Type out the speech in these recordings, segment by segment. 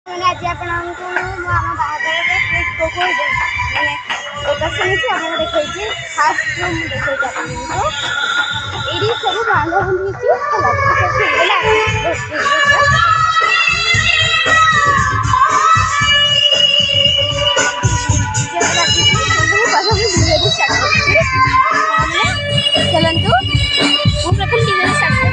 मैंने आज आपको आम बाहर मैंने लोकेशन आपको देखी फास्ट रूम देखी ये सब बांधाबंधी चलतु प्रथम टीवी स्टार्ट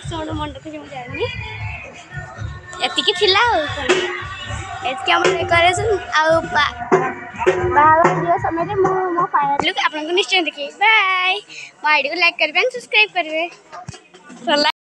साउंड मन रखी मुझे जानी एतिकी थिला एतिकी हम डेकोरेशन आ बाहर समय मो फाइनल लुक आपन को निश्चय देखिए बाय मो आईडी को लाइक करबे सब्सक्राइब करबे।